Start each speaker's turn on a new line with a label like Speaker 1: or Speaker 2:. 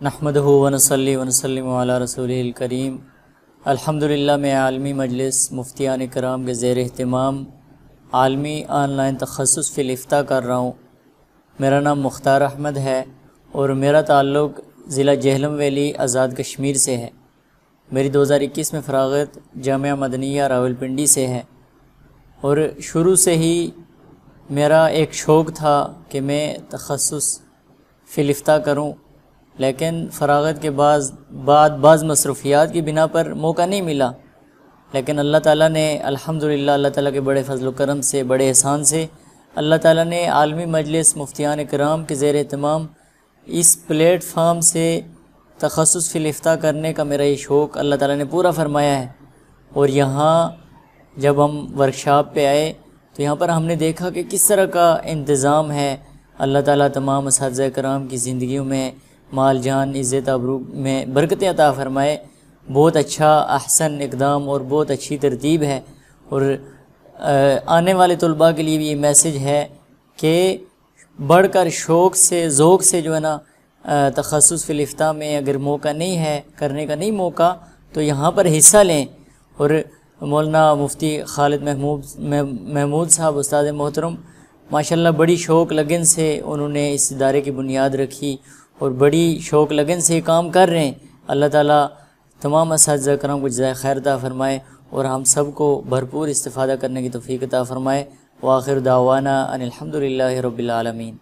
Speaker 1: نحمدہ ونصلی ونسلم علی رسولہ الکریم۔ الحمدللہ میں عالمی مجلس مفتیان کرام کے زیر اہتمام عالمی آن لائن تخصص فی الافتاء کر رہا ہوں۔ میرا نام مختار احمد ہے اور میرا تعلق ضلع جہلم ویلی آزاد کشمیر سے ہے۔ میری 2021 میں فراغت جامعہ مدنیہ راولپنڈی سے ہے اور شروع سے ہی میرا ایک شوق تھا کہ میں تخصص فی الافتاء کروں، لیکن فراغت کے بعض مصروفیات کی بنا پر موقع نہیں ملا۔ لیکن اللہ تعالیٰ نے الحمدللہ اللہ تعالیٰ کے بڑے فضل و کرم سے، بڑے احسان سے اللہ تعالیٰ نے عالمی مجلس مفتیان کرام کے زیر اہتمام اس پلیٹ فارم سے تخصص فی الافتاء کرنے کا میرا یہ شوق اللہ تعالیٰ نے پورا فرمایا ہے۔ اور یہاں جب ہم ورکشاپ پہ آئے تو یہاں پر ہم نے دیکھا کہ کس طرح کا انتظام ہے۔ اللہ تعالیٰ تمام اساتذہ کرام کی زندگیوں میں مال جان عزت آبرو میں برکتیں عطا فرمائے۔ بہت اچھا احسن اقدام اور بہت اچھی ترتیب ہے، اور آنے والے طلباء کے لیے بھی یہ میسج ہے کہ بڑھ کر شوق سے ذوق سے جو ہے نا تخصص فی الافتاء میں اگر موقع نہیں ہے، کرنے کا نہیں موقع، تو یہاں پر حصہ لیں۔ اور مولانا مفتی خالد محمود صاحب استاد محترم ماشاءاللہ بڑی شوق لگن سے انہوں نے اس ادارے کی بنیاد رکھی اور بڑی شوق لگن سے کام کر رہے ہیں۔ اللہ تعالیٰ تمام اساتذہ کرام کو جزائے خیر عطا فرمائے اور ہم سب کو بھرپور استفادہ کرنے کی توفیق عطا فرمائے۔ وآخر دعوانا ان الحمدللہ رب العالمین۔